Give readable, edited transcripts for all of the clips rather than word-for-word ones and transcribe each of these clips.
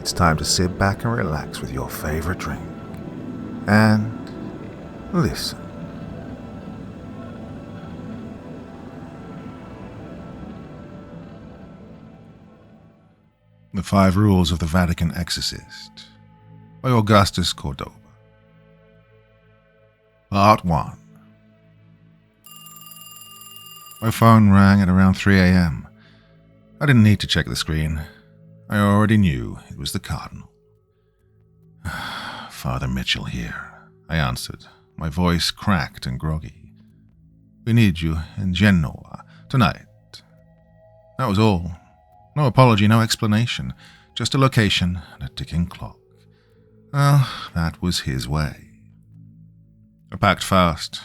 it's time to sit back and relax with your favorite drink. And listen. The 5 Rules of the Vatican Exorcist by Augustus Cordova. Part 1. My phone rang at around 3 a.m. I didn't need to check the screen. I already knew it was the Cardinal. Father Mitchell here, I answered, my voice cracked and groggy. We need you in Genoa tonight. That was all. No apology, no explanation, just a location and a ticking clock. Well, that was his way. I packed fast.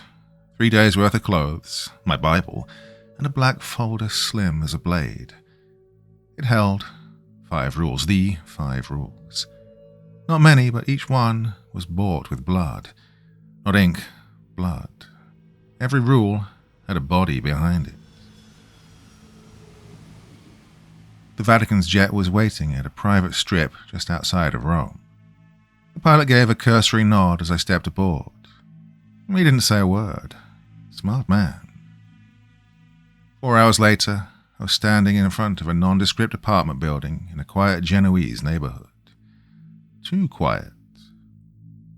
3 days' worth of clothes, my Bible, and a black folder slim as a blade. It held 5 rules, the 5 rules. Not many, but each one was bought with blood. Not ink, blood. Every rule had a body behind it. The Vatican's jet was waiting at a private strip just outside of Rome. The pilot gave a cursory nod as I stepped aboard. He didn't say a word. Smart man. 4 hours later, I was standing in front of a nondescript apartment building in a quiet Genoese neighborhood. Too quiet.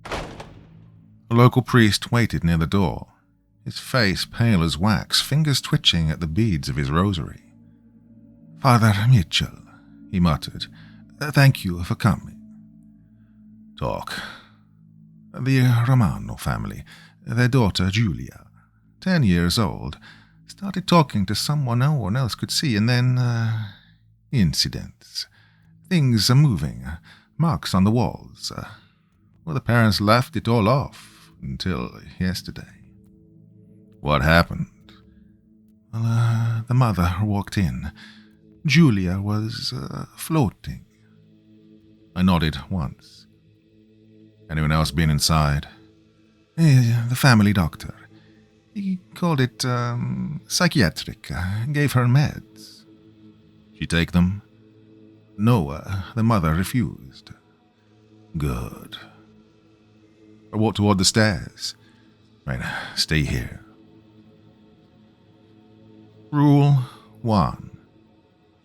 A local priest waited near the door, his face pale as wax, fingers twitching at the beads of his rosary. Father Mitchell, he muttered, thank you for coming. Talk. The Romano family, their daughter Julia, 10 years old, started talking to someone no one else could see, and then, incidents. Things are moving, marks on the walls. Well, the parents left it all off until yesterday. What happened? Well, the mother walked in. Julia was floating. I nodded once. Anyone else been inside? The family doctor. He called it psychiatric. Gave her meds. She take them? No, the mother refused. Good. I walked toward the stairs. Right, stay here. Rule 1.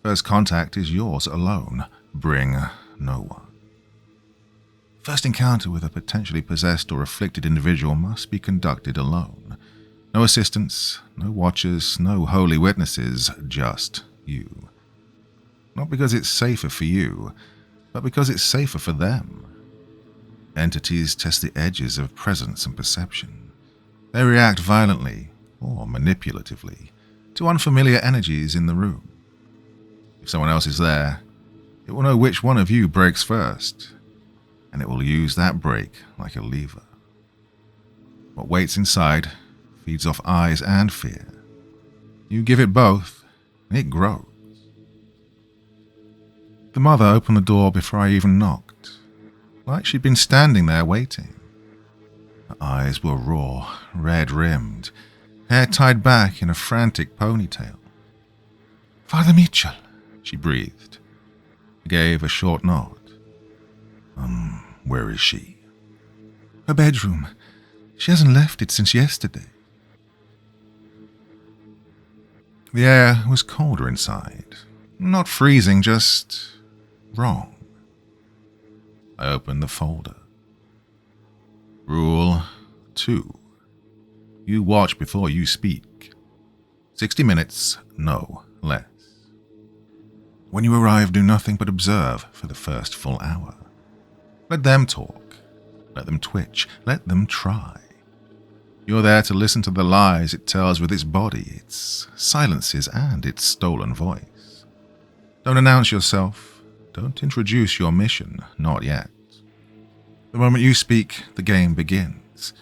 First contact is yours alone. Bring no one. First encounter with a potentially possessed or afflicted individual must be conducted alone. No assistants, no watchers, no holy witnesses, just you. Not because it's safer for you, but because it's safer for them. Entities test the edges of presence and perception. They react violently, or manipulatively, to unfamiliar energies in the room. If someone else is there, it will know which one of you breaks first, and it will use that break like a lever. What waits inside feeds off eyes and fear. You give it both, and it grows. The mother opened the door before I even knocked, like she'd been standing there waiting. Her eyes were raw, red-rimmed, hair tied back in a frantic ponytail. Father Mitchell, she breathed. I gave a short nod. Where is she? Her bedroom. She hasn't left it since yesterday. The air was colder inside. Not freezing, just wrong. I opened the folder. Rule 2. You watch before you speak. 60 minutes, no less. When you arrive, do nothing but observe for the first full hour. Let them talk. Let them twitch. Let them try. You're there to listen to the lies it tells with its body, its silences, and its stolen voice. Don't announce yourself. Don't introduce your mission, not yet. The moment you speak, the game begins.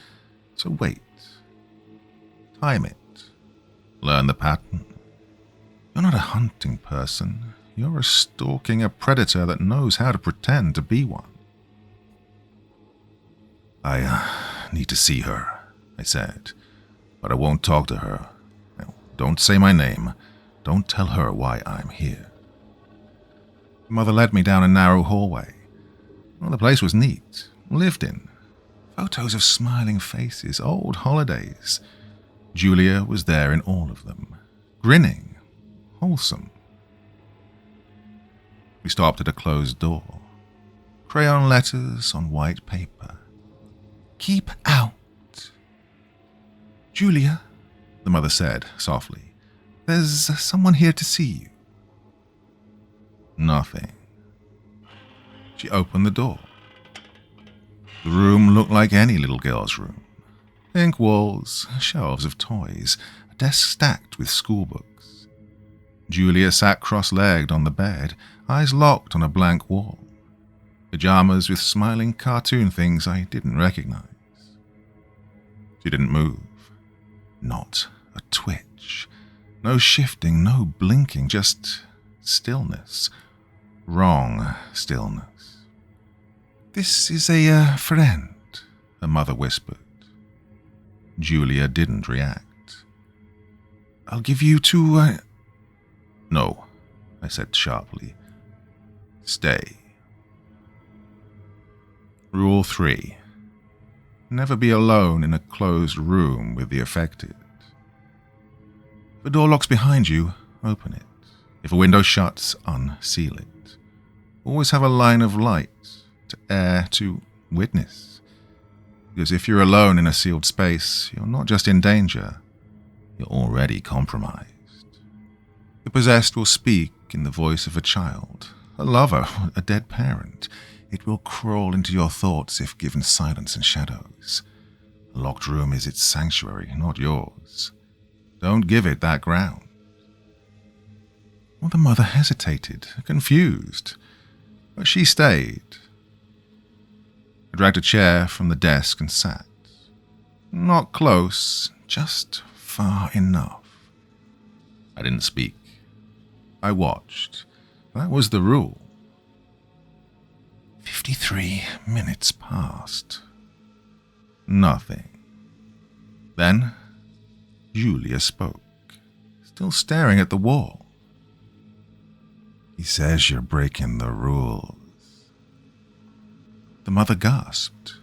So wait. Time it. Learn the pattern. You're not a hunting person. You're stalking a predator that knows how to pretend to be one. I need to see her, I said, but I won't talk to her. Now, don't say my name. Don't tell her why I'm here. The mother led me down a narrow hallway. Well, the place was neat, lived in. Photos of smiling faces, old holidays. Julia was there in all of them, grinning, wholesome. We stopped at a closed door. Crayon letters on white paper. "Keep out." "Julia," the mother said softly, "there's someone here to see you." Nothing. She opened the door. The room looked like any little girl's room. Pink walls, shelves of toys, a desk stacked with school books. Julia sat cross-legged on the bed, eyes locked on a blank wall. Pajamas with smiling cartoon things I didn't recognize. She didn't move. Not a twitch. No shifting, no blinking, just stillness. Wrong stillness. "This is a friend," her mother whispered. Julia didn't react. "I'll give you two, No," I said sharply. "Stay." Rule 3. Never be alone in a closed room with the affected. If a door locks behind you, open it. If a window shuts, unseal it. Always have a line of light to air, to witness. Because if you're alone in a sealed space, you're not just in danger, you're already compromised. The possessed will speak in the voice of a child, a lover, a dead parent. It will crawl into your thoughts if given silence and shadows. A locked room is its sanctuary, not yours. Don't give it that ground. Well, the mother hesitated, confused, but she stayed. I dragged a chair from the desk and sat. Not close, just far enough. I didn't speak. I watched. That was the rule. 53 minutes passed. Nothing. Then Julia spoke, still staring at the wall. "He says you're breaking the rules." The mother gasped.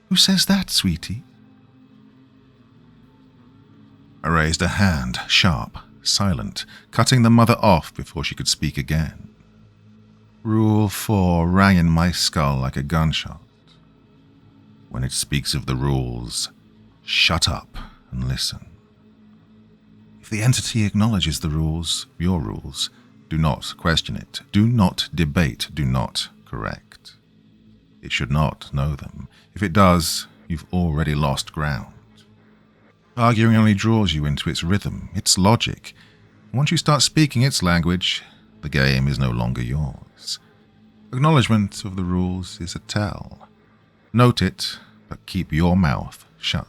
"Who says that, sweetie?" I raised a hand, sharp, silent, cutting the mother off before she could speak again. Rule 4 rang in my skull like a gunshot. When it speaks of the rules, shut up and listen. If the entity acknowledges the rules, your rules, do not question it, do not debate, do not correct. It should not know them. If it does, you've already lost ground. Arguing only draws you into its rhythm, its logic. Once you start speaking its language, the game is no longer yours. Acknowledgement of the rules is a tell. Note it, but keep your mouth shut.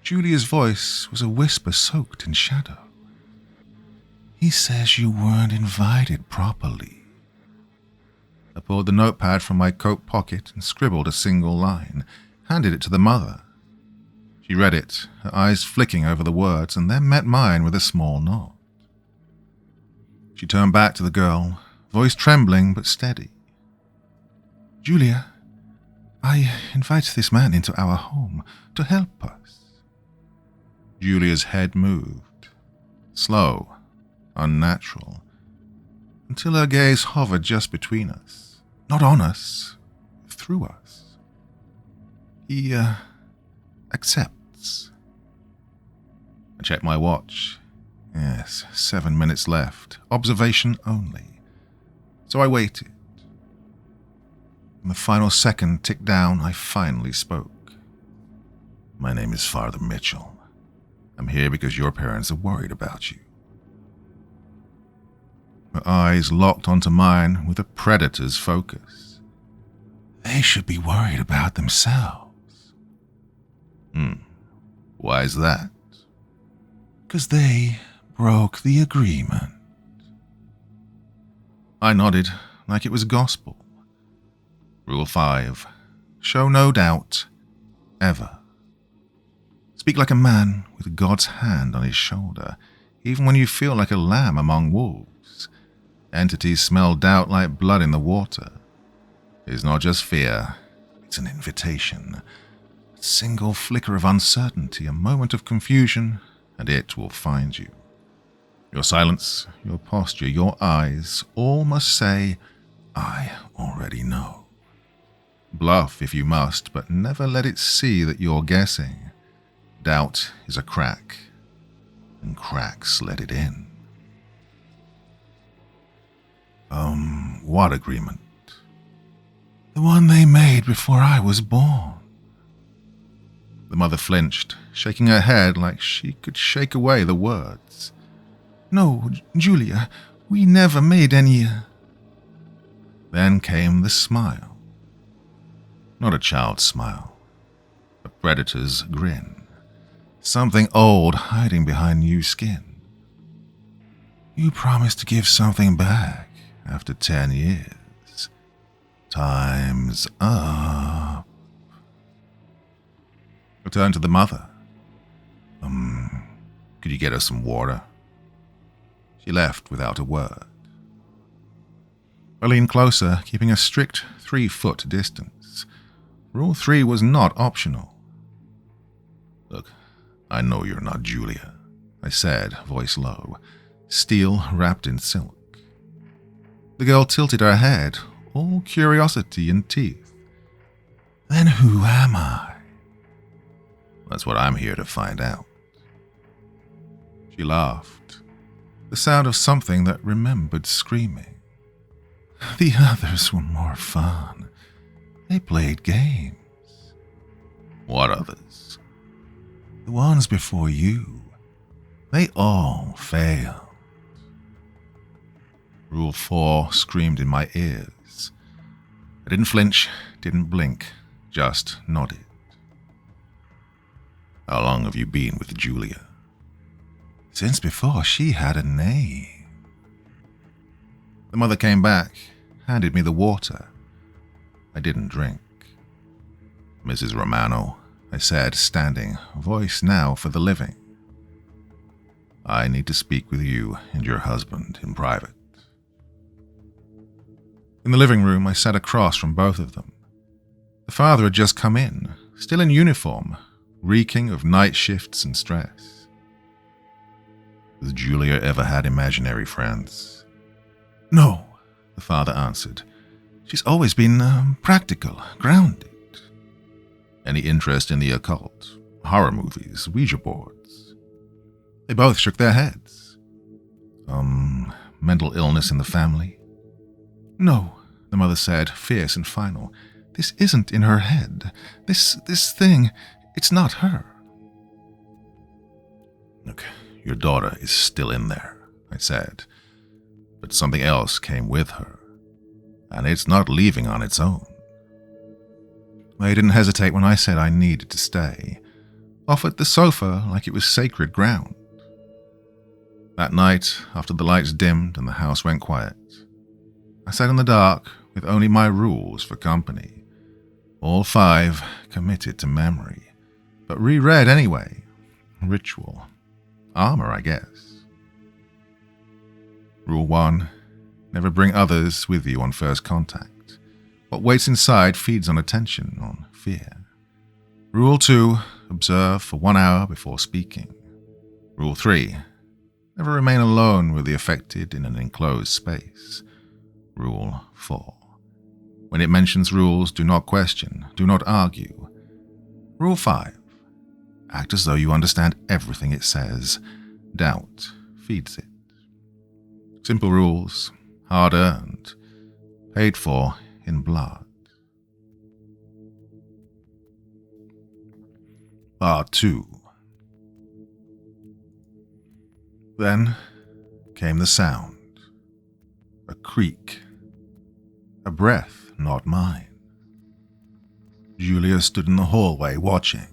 Julia's voice was a whisper soaked in shadow. "He says you weren't invited properly." I pulled the notepad from my coat pocket and scribbled a single line, handed it to the mother. She read it, her eyes flicking over the words, and then met mine with a small nod. She turned back to the girl, voice trembling but steady. "Julia, I invite this man into our home to help us." Julia's head moved, slow, unnatural, until her gaze hovered just between us, not on us, through us. "He, accepts." I checked my watch. Yes, 7 minutes left. Observation only. So I waited. When the final second ticked down, I finally spoke. "My name is Father Mitchell. I'm here because your parents are worried about you." Her eyes locked onto mine with a predator's focus. "They should be worried about themselves." Why's that?" "'Cause they broke the agreement." I nodded like it was gospel. Rule 5. Show no doubt, ever. Speak like a man with God's hand on his shoulder, even when you feel like a lamb among wolves. Entities smell doubt like blood in the water. is not just fear, it's an invitation. A single flicker of uncertainty, a moment of confusion, and it will find you. Your silence, your posture, your eyes, all must say, I already know. Bluff if you must, but never let it see that you're guessing. Doubt is a crack, and cracks let it in. What agreement? The one they made before I was born. The mother flinched, shaking her head like she could shake away the words. No, Julia, we never made any. Then came the smile. Not a child's smile, a predator's grin. Something old hiding behind new skin. You promised to give something back after 10 years. Time's up. I turned to the mother. Could you get us some water? She left without a word. I leaned closer, keeping a strict 3-foot distance. Rule 3 was not optional. Look, I know you're not Julia, I said, voice low, steel wrapped in silk. The girl tilted her head, all curiosity and teeth. Then who am I? That's what I'm here to find out. She laughed, the sound of something that remembered screaming. The others were more fun. They played games. What others? The ones before you. They all failed. Rule 4 screamed in my ears. I didn't flinch, didn't blink, just nodded. How long have you been with Julia? Since before she had a name. The mother came back, handed me the water. I didn't drink. Mrs. Romano, I said, standing, voice now for the living. I need to speak with you and your husband in private. In the living room, I sat across from both of them. The father had just come in, still in uniform, reeking of night shifts and stress. Has Julia ever had imaginary friends? No, the father answered. She's always been practical, grounded. Any interest in the occult, horror movies, Ouija boards? They both shook their heads. Mental illness in the family? No, the mother said, fierce and final. This isn't in her head. This thing, it's not her. Look, your daughter is still in there, I said. But something else came with her. And it's not leaving on its own. They didn't hesitate when I said I needed to stay. Offered the sofa like it was sacred ground. That night, after the lights dimmed and the house went quiet, I sat in the dark with only my rules for company. All 5 committed to memory, but reread anyway. Ritual. Armor, I guess. Rule 1. Never bring others with you on first contact. What waits inside feeds on attention, on fear. Rule 2. Observe for 1 hour before speaking. Rule 3. Never remain alone with the affected in an enclosed space. Rule 4. When it mentions rules, do not question, do not argue. Rule 5. Act as though you understand everything it says. Doubt feeds it. Simple rules, hard-earned, paid for in blood. Part 2. Then came the sound. A creak. A breath not mine. Julia stood in the hallway watching.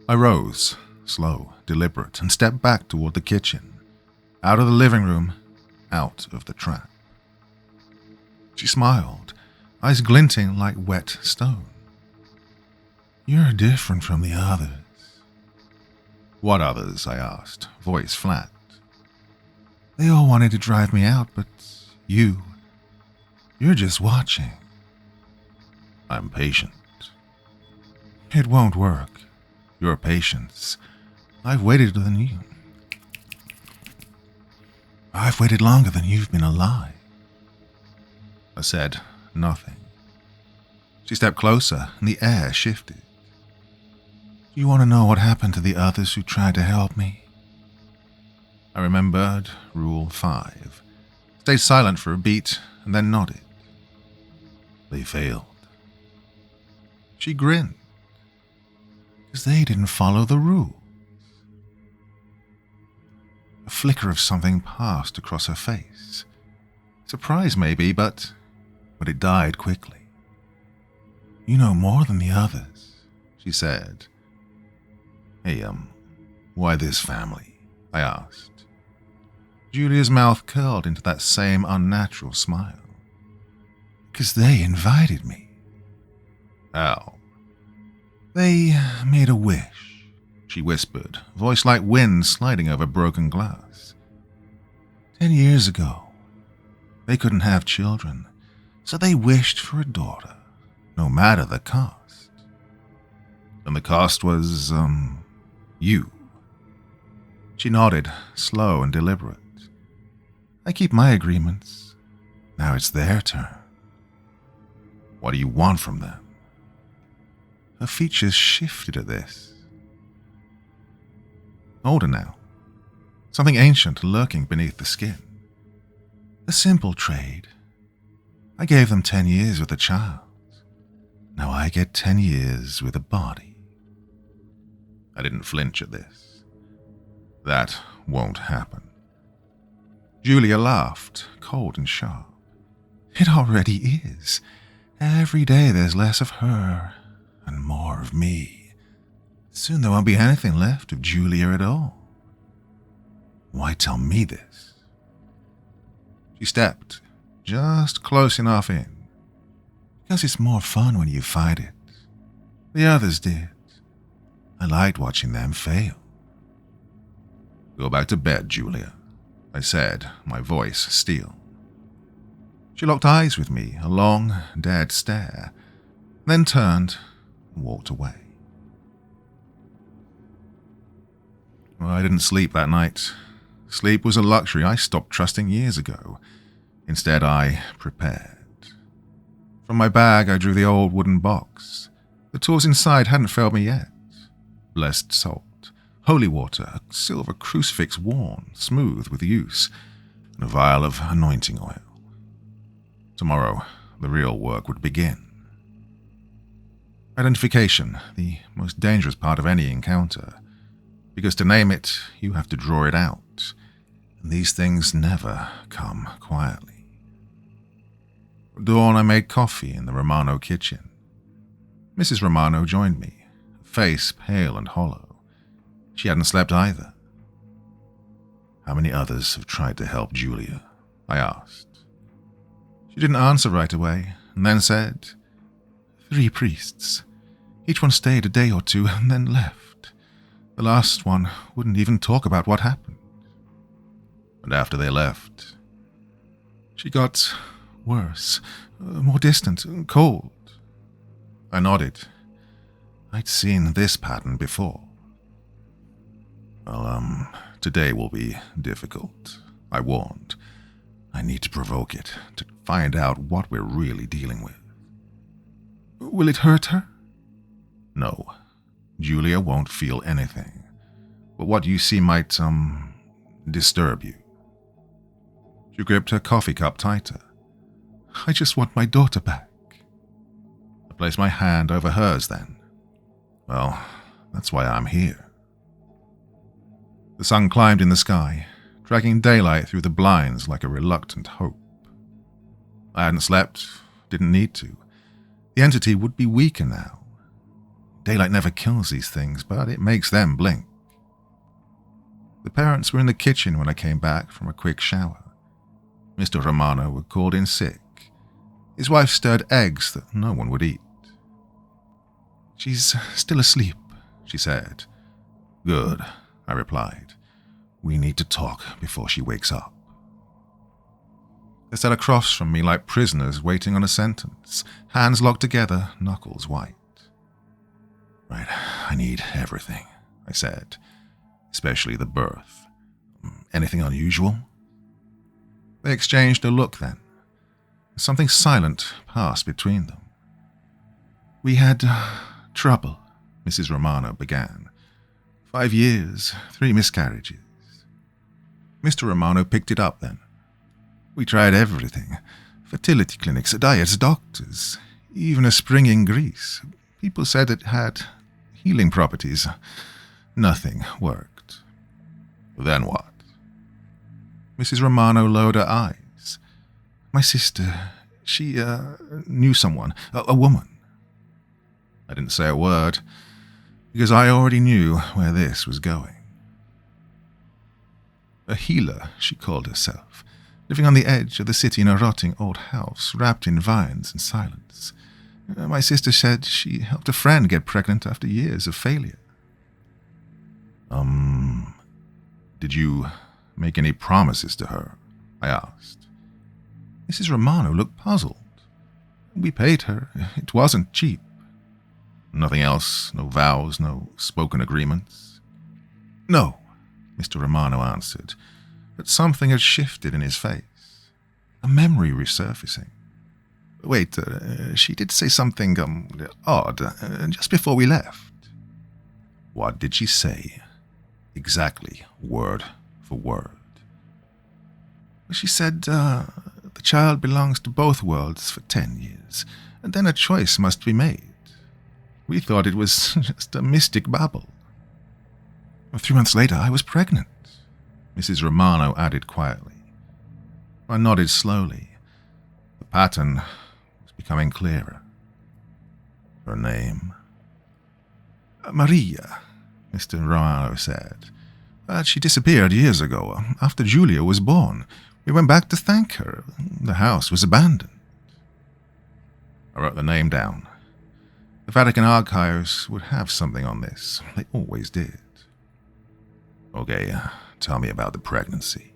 I rose, slow, deliberate, and stepped back toward the kitchen, out of the living room, out of the trap. She smiled, eyes glinting like wet stone. You're different from the others. What others? I asked, voice flat. They all wanted to drive me out, but you're just watching. I'm patient. It won't work. Your patience. I've waited longer than you've been alive. I said nothing. She stepped closer, and the air shifted. Do you want to know what happened to the others who tried to help me? I remembered Rule 5. Stayed silent for a beat, and then nodded. They failed. She grinned. Because they didn't follow the rules. A flicker of something passed across her face. Surprise maybe, but it died quickly. You know more than the others, she said. Hey, why this family? I asked. Julia's mouth curled into that same unnatural smile. Because they invited me. How? They made a wish, she whispered, voice like wind sliding over broken glass. 10 years ago, they couldn't have children, so they wished for a daughter, no matter the cost. And the cost was, you. She nodded, slow and deliberate. I keep my agreements. Now it's their turn. What do you want from them? Her features shifted at this. Older now. Something ancient lurking beneath the skin. A simple trade. I gave them 10 years with a child. Now I get 10 years with a body. I didn't flinch at this. That won't happen. Julia laughed, cold and sharp. It already is. Every day there's less of her and more of me. Soon there won't be anything left of Julia at all. Why tell me this? She stepped just close enough in. Because it's more fun when you fight it. The others did. I liked watching them fail. Go back to bed, Julia, I said, my voice steel. She locked eyes with me, a long, dead stare, then turned and walked away. Well, I didn't sleep that night. Sleep was a luxury I stopped trusting years ago. Instead, I prepared. From my bag, I drew the old wooden box. The tools inside hadn't failed me yet. Blessed salt, holy water, a silver crucifix worn, smooth with use, and a vial of anointing oil. Tomorrow, the real work would begin. Identification, the most dangerous part of any encounter, because to name it, you have to draw it out, and these things never come quietly. At dawn, I made coffee in the Romano kitchen. Mrs. Romano joined me, her face pale and hollow. She hadn't slept either. How many others have tried to help Julia? I asked. She didn't answer right away, and then said, 3 priests. Each one stayed a day or 2 and then left. The last one wouldn't even talk about what happened. And after they left, she got worse, more distant, cold. I nodded. I'd seen this pattern before. Well, today will be difficult, I warned. I need to provoke it, to find out what we're really dealing with. Will it hurt her? No. Julia won't feel anything. But what you see might, disturb you. She gripped her coffee cup tighter. I just want my daughter back. I placed my hand over hers then. Well, that's why I'm here. The sun climbed in the sky, dragging daylight through the blinds like a reluctant hope. I hadn't slept, didn't need to. The entity would be weaker now. Daylight never kills these things, but it makes them blink. The parents were in the kitchen when I came back from a quick shower. Mr. Romano were called in sick. His wife stirred eggs that no one would eat. She's still asleep, she said. Good, I replied. We need to talk before she wakes up. They sat across from me like prisoners waiting on a sentence, hands locked together, knuckles white. Right, I need everything, I said, especially the birth. Anything unusual? They exchanged a look then. Something silent passed between them. We had trouble, Mrs. Romano began. 5 years, 3 miscarriages. Mr. Romano picked it up then. We tried everything. Fertility clinics, diets, doctors, even a spring in Greece. People said it had healing properties. Nothing worked. Then what? Mrs. Romano lowered her eyes. My sister, she knew someone, a woman. I didn't say a word, because I already knew where this was going. A healer, she called herself, living on the edge of the city in a rotting old house, wrapped in vines and silence. My sister said she helped a friend get pregnant after years of failure. Did you make any promises to her? I asked. Mrs. Romano looked puzzled. We paid her. It wasn't cheap. Nothing else? No vows? No spoken agreements? No, Mr. Romano answered, but something had shifted in his face. A memory resurfacing. Wait, she did say something, odd, just before we left. What did she say? Exactly, word for word. She said, the child belongs to both worlds for 10 years, and then a choice must be made. We thought it was just a mystic babble. 3 months later, I was pregnant, Mrs. Romano added quietly. I nodded slowly. The pattern was becoming clearer. Her name? Maria, Mr. Romano said. But she disappeared years ago, after Julia was born. We went back to thank her. The house was abandoned. I wrote the name down. The Vatican archives would have something on this. They always did. Okay, tell me about the pregnancy.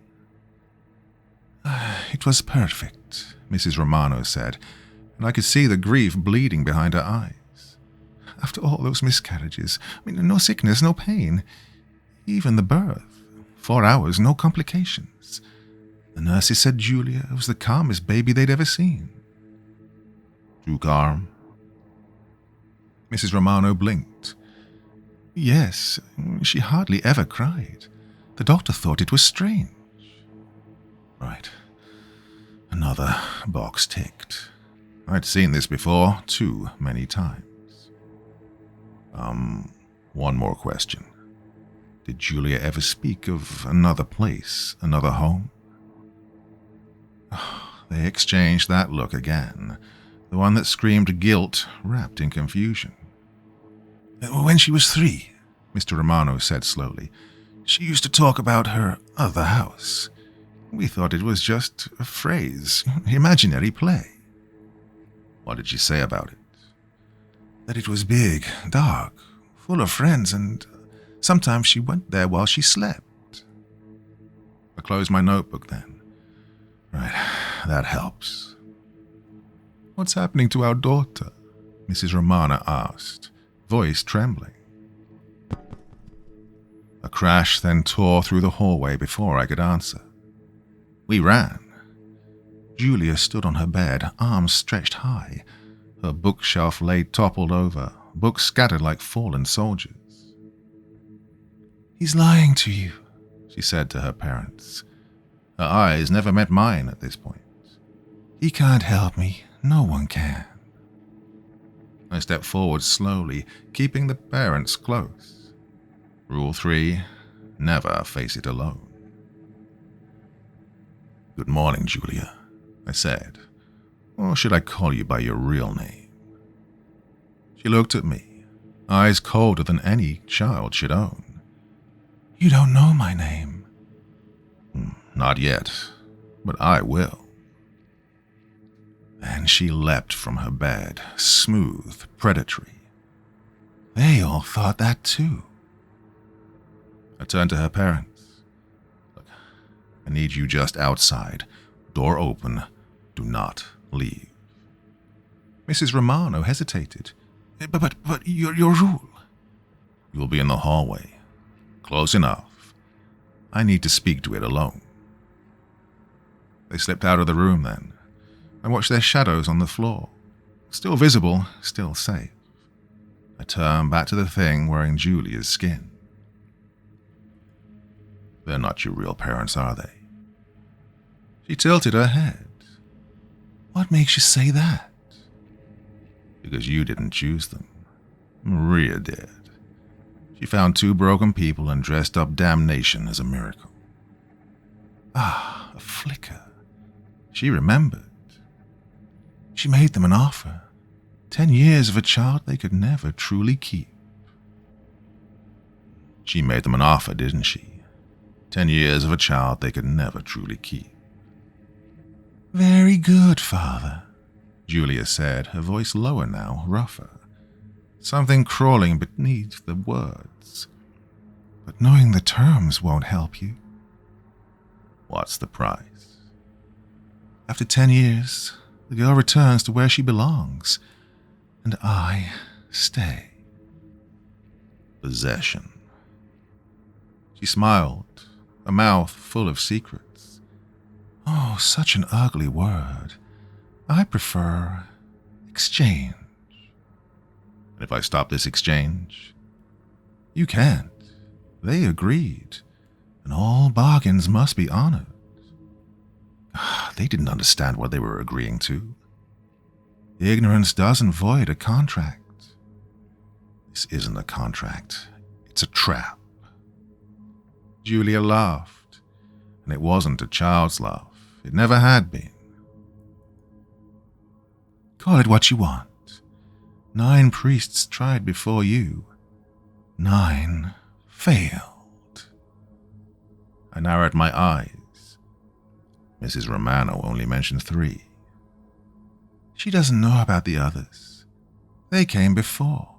It was perfect, Mrs. Romano said, and I could see the grief bleeding behind her eyes. After all those miscarriages, no sickness, no pain. Even the birth. 4 hours, no complications. The nurses said Julia was the calmest baby they'd ever seen. Too calm? Mrs. Romano blinked. Yes, she hardly ever cried. The doctor thought it was strange. Right. Another box ticked. I'd seen this before, too many times. One more question. Did Julia ever speak of another place, another home? They exchanged that look again, the one that screamed guilt wrapped in confusion. When she was 3, Mr. Romano said slowly, she used to talk about her other house. We thought it was just a phrase, imaginary play. What did she say about it? That it was big, dark, full of friends, and sometimes she went there while she slept. I closed my notebook then. Right, that helps. What's happening to our daughter? Mrs. Romano asked, voice trembling. A crash then tore through the hallway before I could answer. We ran. Julia stood on her bed, arms stretched high. Her bookshelf lay toppled over, books scattered like fallen soldiers. He's lying to you, she said to her parents. Her eyes never met mine at this point. He can't help me. No one can. I stepped forward slowly, keeping the parents close. Rule 3, never face it alone. Good morning, Julia, I said. Or should I call you by your real name? She looked at me, eyes colder than any child should own. You don't know my name. Not yet, but I will. And she leapt from her bed, smooth, predatory. They all thought that too. I turned to her parents. Look, I need you just outside. Door open. Do not leave. Mrs. Romano hesitated. But your rule. You'll be in the hallway. Close enough. I need to speak to it alone. They slipped out of the room then. I watched their shadows on the floor. Still visible, still safe. I turned back to the thing wearing Julia's skin. They're not your real parents, are they? She tilted her head. What makes you say that? Because you didn't choose them. Maria did. She found two broken people and dressed up damnation as a miracle. Ah, a flicker. She remembered. She made them an offer. 10 years of a child they could never truly keep. She made them an offer, didn't she? 10 years of a child they could never truly keep. Very good, Father, Julia said, her voice lower now, rougher. Something crawling beneath the words. But knowing the terms won't help you. What's the price? After 10 years, the girl returns to where she belongs, and I stay. Possession. She smiled, a mouth full of secrets. Oh, such an ugly word. I prefer exchange. And if I stop this exchange? You can't. They agreed, and all bargains must be honored. They didn't understand what they were agreeing to. Ignorance doesn't void a contract. This isn't a contract. It's a trap. Julia laughed, and it wasn't a child's laugh. It never had been. Call it what you want. 9 priests tried before you. 9 failed. I narrowed my eyes. Mrs. Romano only mentioned 3. She doesn't know about the others. They came before,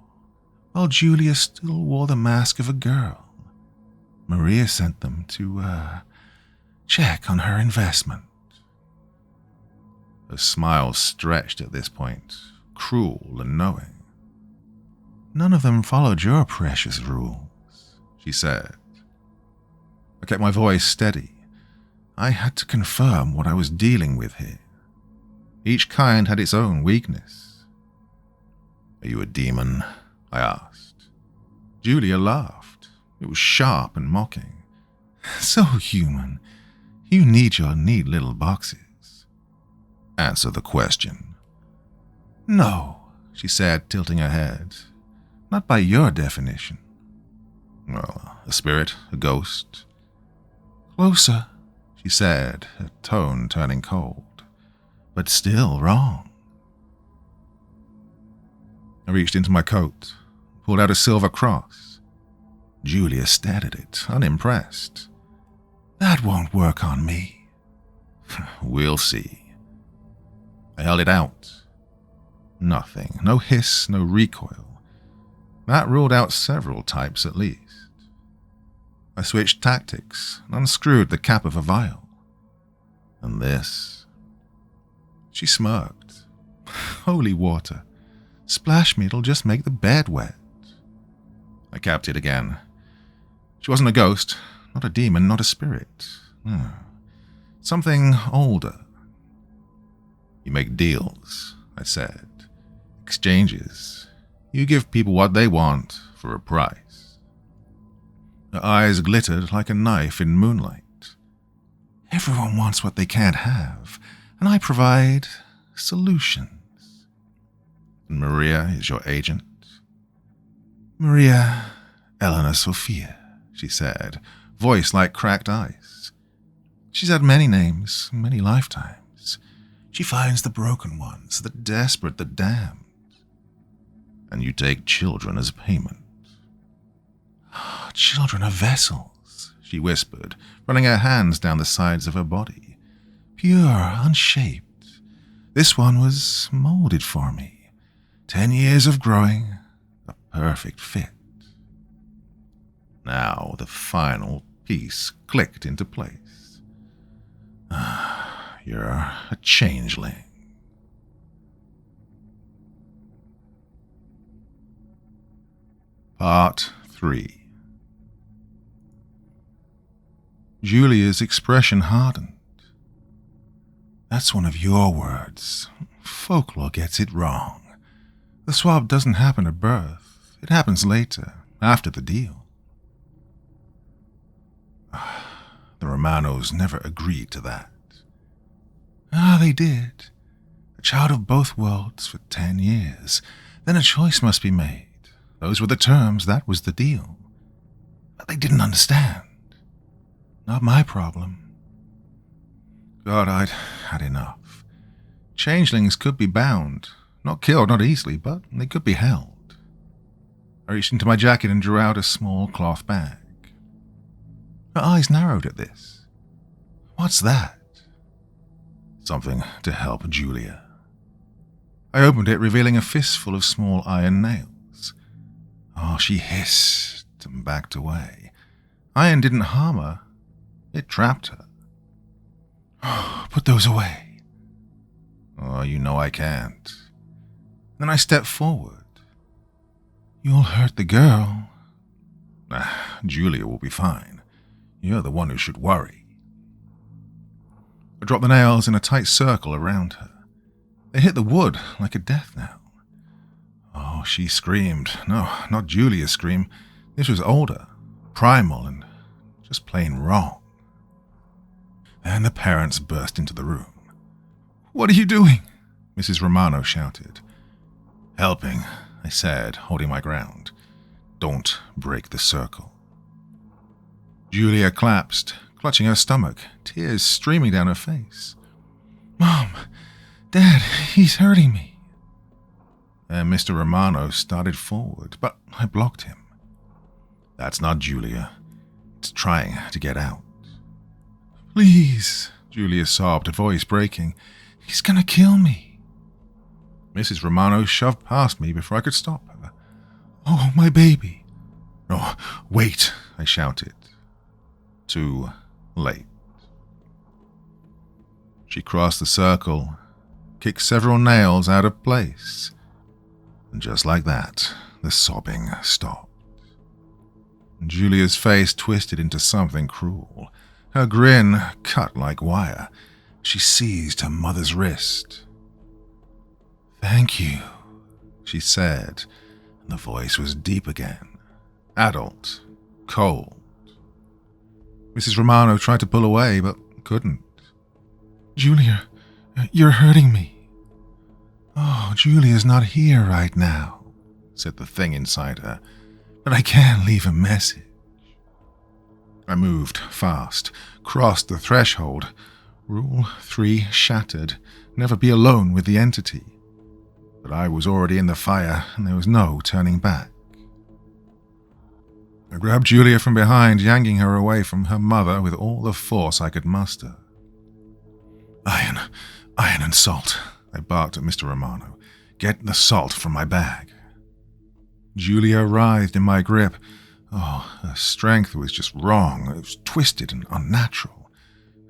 while Julia still wore the mask of a girl. Maria sent them to, check on her investment. Her smile stretched at this point, cruel and knowing. None of them followed your precious rules, she said. I kept my voice steady. I had to confirm what I was dealing with here. Each kind had its own weakness. Are you a demon? I asked. Julia laughed. It was sharp and mocking. So human. You need your neat little boxes. Answer the question. No, she said, tilting her head. Not by your definition. Well, a spirit, a ghost. Closer, she said, her tone turning cold, but still wrong. I reached into my coat, pulled out a silver cross. Julia stared at it, unimpressed. That won't work on me. We'll see. I held it out. Nothing, no hiss, no recoil. That ruled out several types at least. I switched tactics and unscrewed the cap of a vial. And this? She smirked. Holy water. Splash me, it'll just make the bed wet. I capped it again. She wasn't a ghost, not a demon, not a spirit. No. Something older. You make deals, I said. Exchanges. You give people what they want for a price. Her eyes glittered like a knife in moonlight. Everyone wants what they can't have, and I provide solutions. And Maria is your agent? Maria Eleanor Sophia, she said, voice like cracked ice. She's had many names, many lifetimes. She finds the broken ones, the desperate, the damned. And you take children as payment. Children are vessels, she whispered, running her hands down the sides of her body. Pure, unshaped. This one was molded for me. 10 years of growing, a perfect fit. Now the final piece clicked into place. you're a changeling. Part 3. Julia's expression hardened. That's one of your words. Folklore gets it wrong. The swab doesn't happen at birth. It happens later, after the deal. The Romanos never agreed to that. They did. A child of both worlds for 10 years. Then a choice must be made. Those were the terms, that was the deal. But they didn't understand. Not my problem. God, I'd had enough. Changelings could be bound. Not killed, not easily, but they could be held. I reached into my jacket and drew out a small cloth bag. Her eyes narrowed at this. What's that? Something to help Julia. I opened it, revealing a fistful of small iron nails. She hissed and backed away. Iron didn't harm her. It trapped her. Put those away. You know I can't. Then I stepped forward. You'll hurt the girl. Julia will be fine. You're the one who should worry. I dropped the nails in a tight circle around her. They hit the wood like a death knell. She screamed. No, not Julia's scream. This was older, primal, and just plain wrong. Then the parents burst into the room. What are you doing? Mrs. Romano shouted. Helping, I said, holding my ground. Don't break the circle. Julia collapsed, clutching her stomach, tears streaming down her face. Mom, Dad, he's hurting me. And Mr. Romano started forward, but I blocked him. That's not Julia. It's trying to get out. Please, Julia sobbed, her voice breaking. He's gonna kill me. Mrs. Romano shoved past me before I could stop her. Oh, my baby. No, wait, I shouted. Too late. She crossed the circle, kicked several nails out of place. And just like that, the sobbing stopped. Julia's face twisted into something cruel. Her grin cut like wire. She seized her mother's wrist. Thank you, she said, and the voice was deep again. Adult, cold. Mrs. Romano tried to pull away, but couldn't. Julia, you're hurting me. Julia's not here right now, said the thing inside her, but I can leave a message. I moved fast, crossed the threshold. Rule 3 shattered, never be alone with the entity. But I was already in the fire, and there was no turning back. I grabbed Julia from behind, yanking her away from her mother with all the force I could muster. Iron and salt, I barked at Mr. Romano. Get the salt from my bag. Julia writhed in my grip. Her strength was just wrong. It was twisted and unnatural.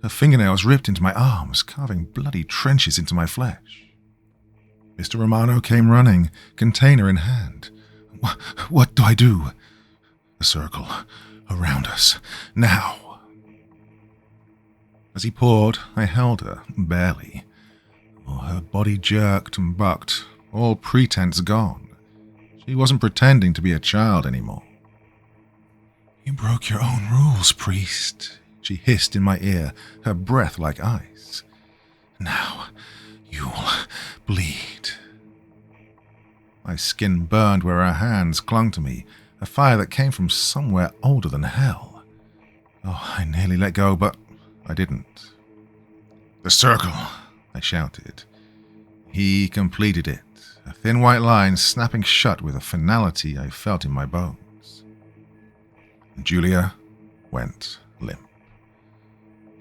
Her fingernails ripped into my arms, carving bloody trenches into my flesh. Mr. Romano came running, container in hand. What do I do? A circle around us. Now. As he poured, I held her, barely. Her body jerked and bucked, all pretense gone. She wasn't pretending to be a child anymore. You broke your own rules, priest, she hissed in my ear, her breath like ice. Now you'll bleed. My skin burned where her hands clung to me, a fire that came from somewhere older than hell. I nearly let go, but I didn't. The circle, I shouted. He completed it, a thin white line snapping shut with a finality I felt in my bones. Julia went limp.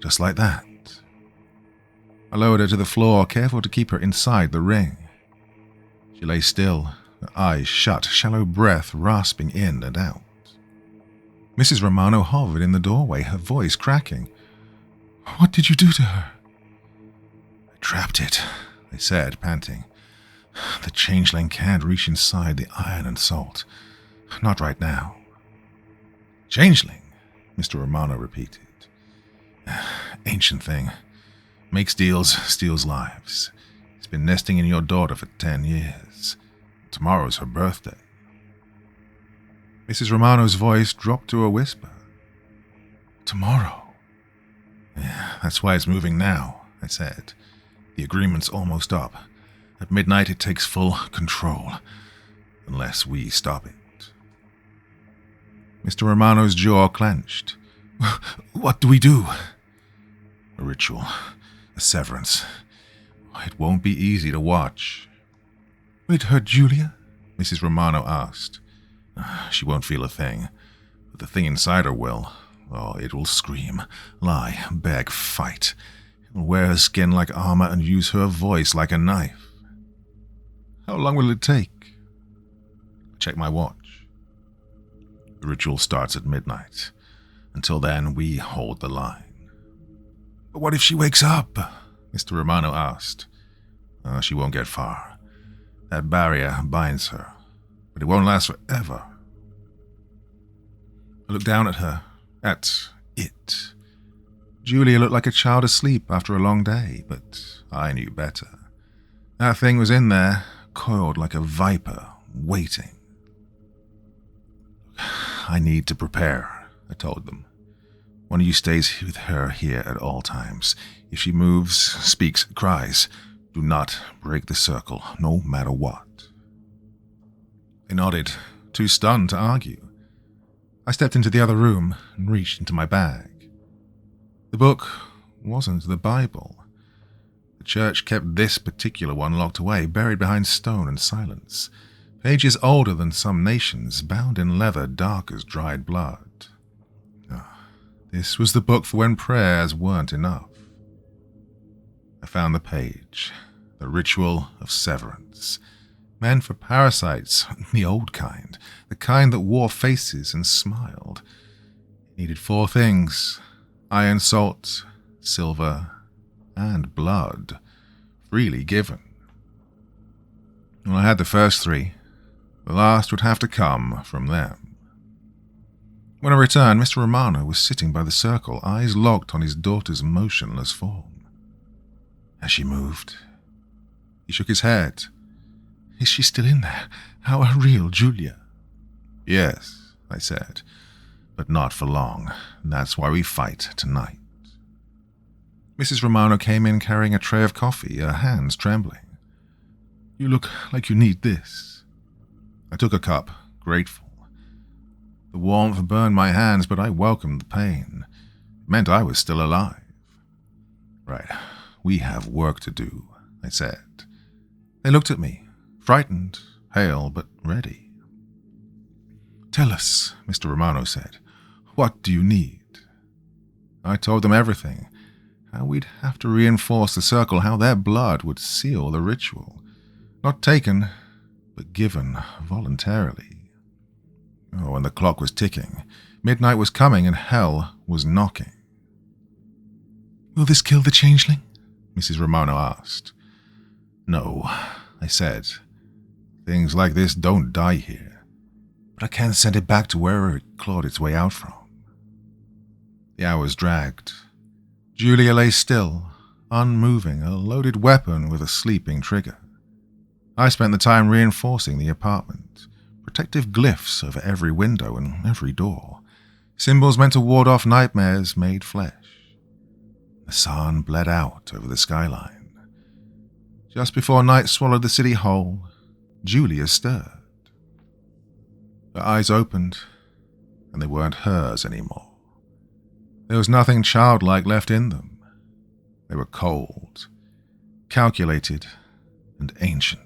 Just like that. I lowered her to the floor, careful to keep her inside the ring. She lay still, her eyes shut, shallow breath rasping in and out. Mrs. Romano hovered in the doorway, her voice cracking. What did you do to her? Trapped it, I said, panting. The changeling can't reach inside the iron and salt. Not right now. Changeling, Mr. Romano repeated. Ancient thing. Makes deals, steals lives. It's been nesting in your daughter for 10 years. Tomorrow's her birthday. Mrs. Romano's voice dropped to a whisper. Tomorrow? Yeah, that's why it's moving now, I said. The agreement's almost up. At midnight it takes full control. Unless we stop it. Mr. Romano's jaw clenched. What do we do? A ritual. A severance. It won't be easy to watch. Will it hurt Julia? Mrs. Romano asked. She won't feel a thing, but the thing inside her will. Oh, it will scream, lie, beg, fight. It will wear her skin like armor and use her voice like a knife. How long will it take? Check my watch. The ritual starts at midnight. Until then, we hold the line. But what if she wakes up? Mr. Romano asked. She won't get far. That barrier binds her, but it won't last forever. I looked down at her, at it. Julia looked like a child asleep after a long day, but I knew better. That thing was in there, coiled like a viper, waiting. I need to prepare, I told them. One of you stays with her here at all times. If she moves, speaks, cries, do not break the circle, no matter what. They nodded, too stunned to argue. I stepped into the other room and reached into my bag. The book wasn't the Bible. The church kept this particular one locked away, buried behind stone and silence. Pages older than some nations, bound in leather dark as dried blood. This was the book for when prayers weren't enough. I found the page, the ritual of severance, meant for parasites, the old kind, the kind that wore faces and smiled. It needed 4 things: iron salt, silver, and blood, freely given. Well, I had the first 3. The last would have to come from them. When I returned, Mr. Romano was sitting by the circle, eyes locked on his daughter's motionless form. Has she moved? He shook his head. Is she still in there? How real, Julia? Yes, I said, but not for long. That's why we fight tonight. Mrs. Romano came in carrying a tray of coffee, her hands trembling. You look like you need this. I took a cup, grateful. The warmth burned my hands, but I welcomed the pain. It meant I was still alive. Right, we have work to do, I said. They looked at me, frightened, pale, but ready. Tell us, Mr. Romano said. What do you need? I told them everything. How we'd have to reinforce the circle, how their blood would seal the ritual. Not taken, but given voluntarily. Oh, and the clock was ticking. Midnight was coming and hell was knocking. Will this kill the changeling? Mrs. Romano asked. No, I said. Things like this don't die here. But I can send it back to wherever it clawed its way out from. The hours dragged. Julia lay still, unmoving, a loaded weapon with a sleeping trigger. I spent the time reinforcing the apartment. Protective glyphs over every window and every door. Symbols meant to ward off nightmares made flesh. The sun bled out over the skyline. Just before night swallowed the city whole, Julia stirred. Her eyes opened, and they weren't hers anymore. There was nothing childlike left in them. They were cold, calculated, and ancient.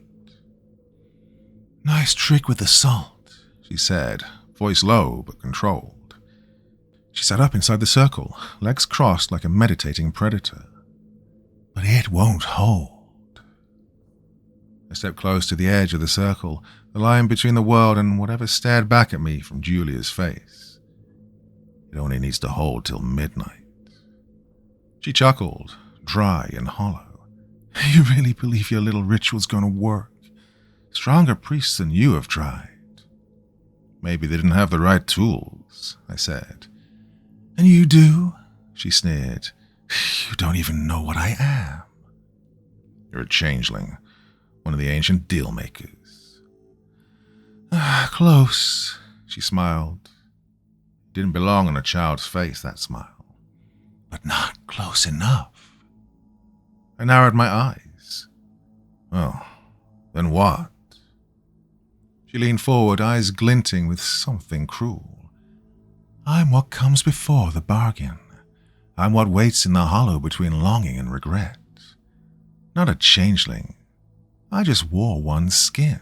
Nice trick with the salt, she said, voice low but controlled. She sat up inside the circle, legs crossed like a meditating predator. But it won't hold. I stepped close to the edge of the circle, the line between the world and whatever stared back at me from Julia's face. It only needs to hold till midnight. She chuckled, dry and hollow. You really believe your little ritual's gonna work? Stronger priests than you have tried. Maybe they didn't have the right tools, I said. And you do? She sneered. You don't even know what I am. You're a changeling, one of the ancient deal-makers. Close, she smiled. It didn't belong on a child's face, that smile. But not close enough. I narrowed my eyes. Oh, then what? She leaned forward, eyes glinting with something cruel. I'm what comes before the bargain. I'm what waits in the hollow between longing and regret. Not a changeling. I just wore one's skin.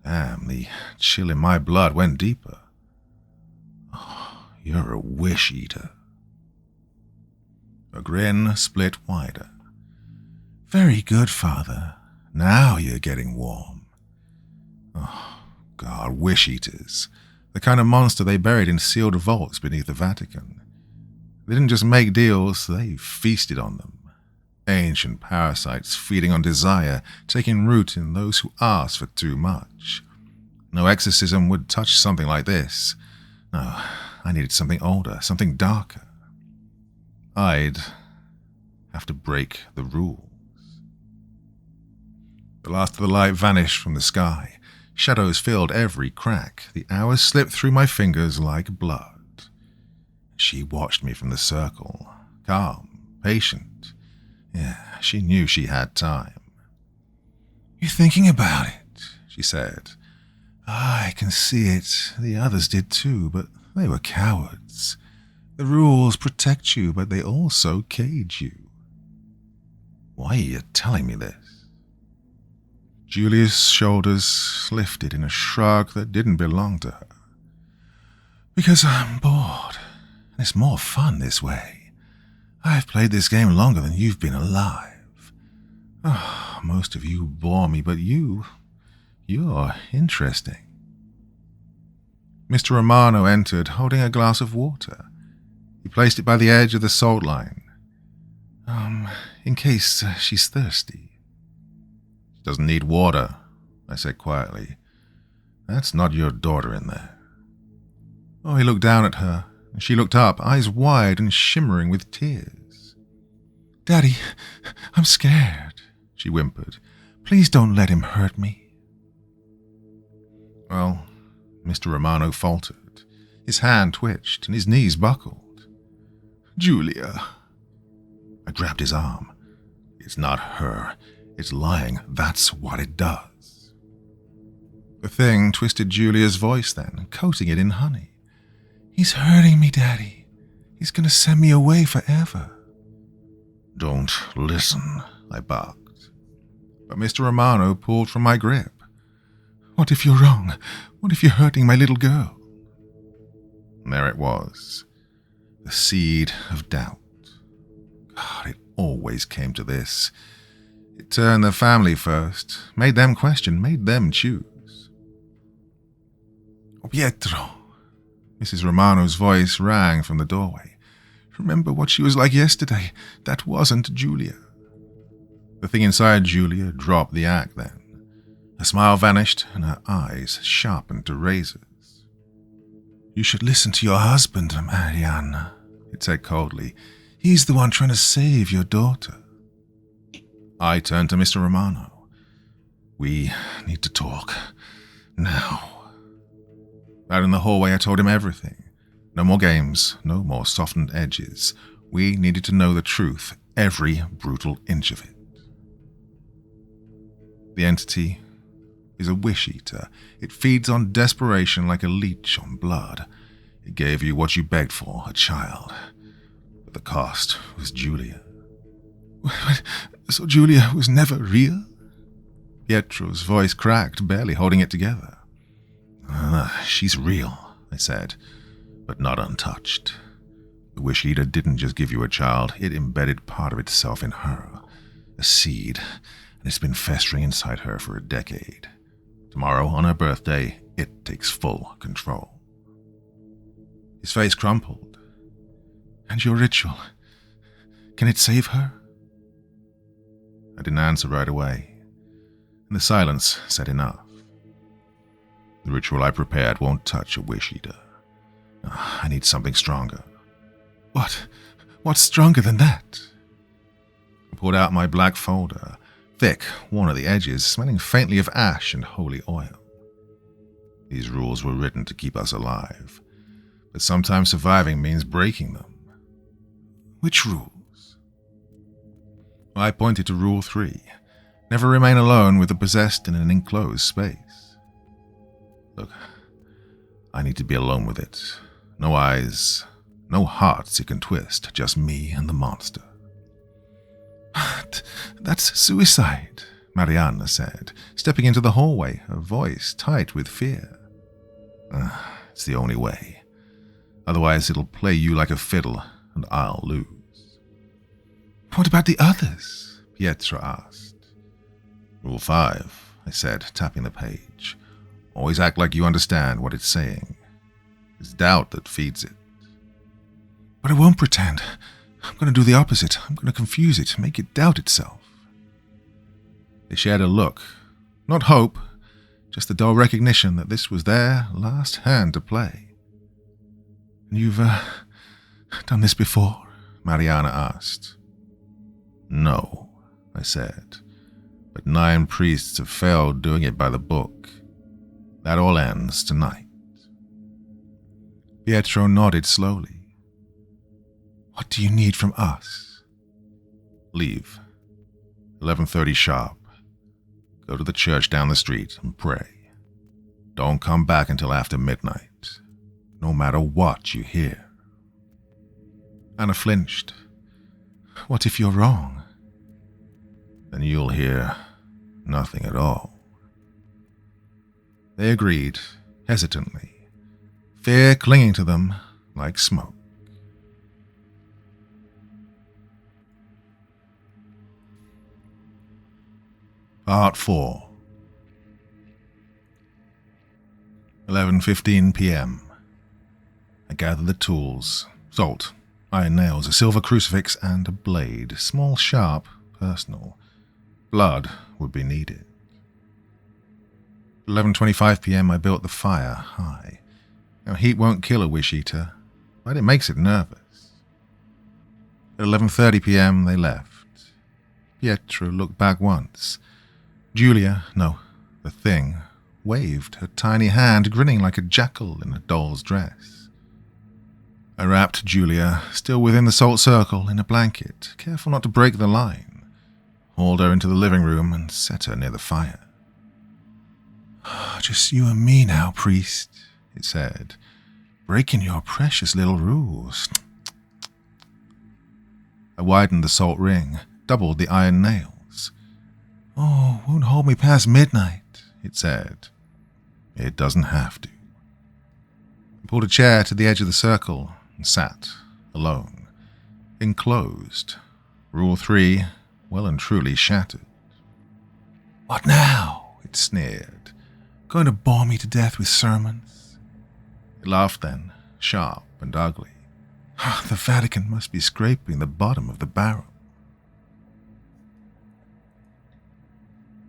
Damn, the chill in my blood went deeper. Oh, you're a wish-eater. Her grin split wider. Very good, Father. Now you're getting warm. Oh, God, wish-eaters. The kind of monster they buried in sealed vaults beneath the Vatican. They didn't just make deals, they feasted on them. Ancient parasites feeding on desire, taking root in those who ask for too much. No exorcism would touch something like this. No, I needed something older, something darker. I'd have to break the rules. The last of the light vanished from the sky. Shadows filled every crack. The hours slipped through my fingers like blood. She watched me from the circle, calm, patient. Yeah, she knew she had time. You're thinking about it, she said. I can see it. The others did too, but they were cowards. The rules protect you, but they also cage you. Why are you telling me this? Julia's shoulders lifted in a shrug that didn't belong to her. Because I'm bored. It's more fun this way. I've played this game longer than you've been alive. Oh, most of you bore me, but you're interesting. Mr. Romano entered, holding a glass of water. He placed it by the edge of the salt line. In case she's thirsty. She doesn't need water, I said quietly. That's not your daughter in there. Oh, he looked down at her, and she looked up, eyes wide and shimmering with tears. Daddy, I'm scared, she whimpered. Please don't let him hurt me. Well, Mr. Romano faltered. His hand twitched, and his knees buckled. Julia. I grabbed his arm. It's not her. It's lying. That's what it does. The thing twisted Julia's voice then, coating it in honey. He's hurting me, Daddy. He's going to send me away forever. Don't listen, I barked. But Mr. Romano pulled from my grip. What if you're wrong? What if you're hurting my little girl? And there it was. The seed of doubt. God, it always came to this. It turned the family first, made them question, made them choose. Oh, Pietro. Mrs. Romano's voice rang from the doorway. Remember what she was like yesterday. That wasn't Julia. The thing inside Julia dropped the act then. Her smile vanished and her eyes sharpened to razors. You should listen to your husband, Marianne, it said coldly. He's the one trying to save your daughter. I turned to Mr. Romano. We need to talk. Now. Out in the hallway, I told him everything. No more games, no more softened edges. We needed to know the truth, every brutal inch of it. The entity is a wish-eater. It feeds on desperation like a leech on blood. It gave you what you begged for, a child. But the cost was Julia. So Julia was never real? Pietro's voice cracked, barely holding it together. She's real, I said, but not untouched. The wish-eater didn't just give you a child, it embedded part of itself in her. A seed, and it's been festering inside her for a decade. Tomorrow, on her birthday, it takes full control. His face crumpled. And your ritual, can it save her? I didn't answer right away, and the silence said enough. The ritual I prepared won't touch a wish eater. I need something stronger. What's stronger than that? I pulled out my black folder, thick, worn at the edges, smelling faintly of ash and holy oil. These rules were written to keep us alive, but sometimes surviving means breaking them. Which rules? I pointed to Rule 3. Never remain alone with the possessed in an enclosed space. Look, I need to be alone with it. No eyes, no hearts it can twist, just me and the monster. That's suicide, Mariana said, stepping into the hallway, her voice tight with fear. It's the only way. Otherwise it'll play you like a fiddle, and I'll lose. What about the others? Pietro asked. Rule 5, I said, tapping the page. Always act like you understand what it's saying. It's doubt that feeds it. But I won't pretend. I'm going to do the opposite. I'm going to confuse it, make it doubt itself. They shared a look. Not hope, just the dull recognition that this was their last hand to play. You've done this before? Mariana asked. No, I said, but 9 priests have failed doing it by the book. That all ends tonight. Pietro nodded slowly. What do you need from us? Leave. 11:30 sharp. Go to the church down the street and pray. Don't come back until after midnight, no matter what you hear. Anna flinched. What if you're wrong? Then you'll hear nothing at all. They agreed, hesitantly, fear clinging to them like smoke. Part 4. 11:15 p.m. I gather the tools, salt, iron nails, a silver crucifix, and a blade, small, sharp, personal. Blood would be needed. 11:25 p.m. I built the fire high. Now, heat won't kill a wish-eater, but it makes it nervous. At 11:30 p.m. they left. Pietro looked back once. Julia, no, the thing, waved her tiny hand, grinning like a jackal in a doll's dress. I wrapped Julia, still within the salt circle, in a blanket, careful not to break the line, hauled her into the living room and set her near the fire. Just you and me now, priest, it said, breaking your precious little rules. I widened the salt ring, doubled the iron nails. Oh, won't hold me past midnight, it said. It doesn't have to. I pulled a chair to the edge of the circle and sat, alone, enclosed. Rule 3, well and truly shattered. What now? It sneered. Going to bore me to death with sermons? It laughed then, sharp and ugly. The Vatican must be scraping the bottom of the barrel.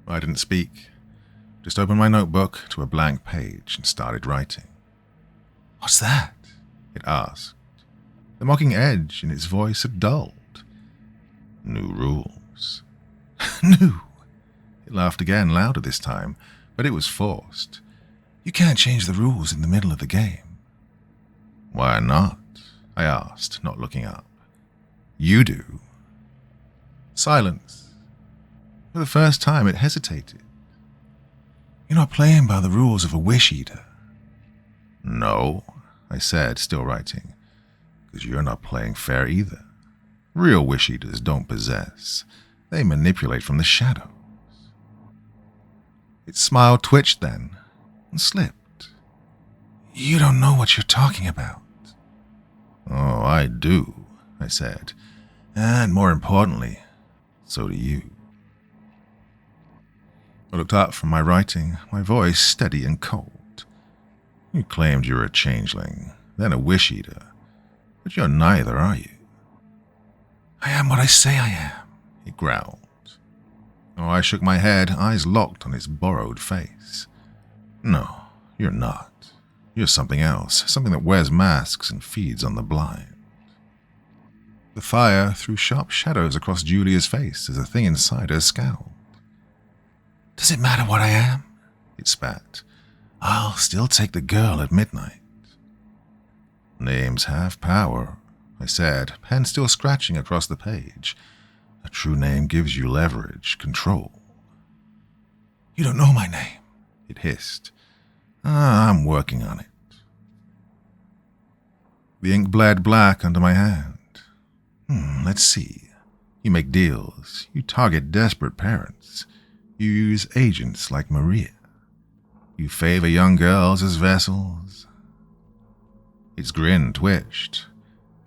I didn't speak, just opened my notebook to a blank page and started writing. What's that? It asked. The mocking edge in its voice had dulled. New rules. New? It laughed again, louder this time, but it was forced. You can't change the rules in the middle of the game. Why not? I asked, not looking up. You do. Silence. For the first time, it hesitated. You're not playing by the rules of a wish-eater. No, I said, still writing, because you're not playing fair either. Real wish-eaters don't possess. They manipulate from the shadows. Its smile twitched then and slipped. You don't know what you're talking about. Oh, I do, I said. And more importantly, so do you. I looked up from my writing, my voice steady and cold. You claimed you were a changeling, then a wish-eater, but you're neither, are you? I am what I say I am, he growled. Oh, I shook my head, eyes locked on its borrowed face. No, you're not. You're something else, something that wears masks and feeds on the blind. The fire threw sharp shadows across Julia's face as the thing inside her scowled. Does it matter what I am? It spat. I'll still take the girl at midnight. Names have power, I said, pen still scratching across the page. A true name gives you leverage, control. You don't know my name, it hissed. I'm working on it. The ink bled black under my hand. Let's see. You make deals. You target desperate parents. You use agents like Maria. You favor young girls as vessels. Its grin twitched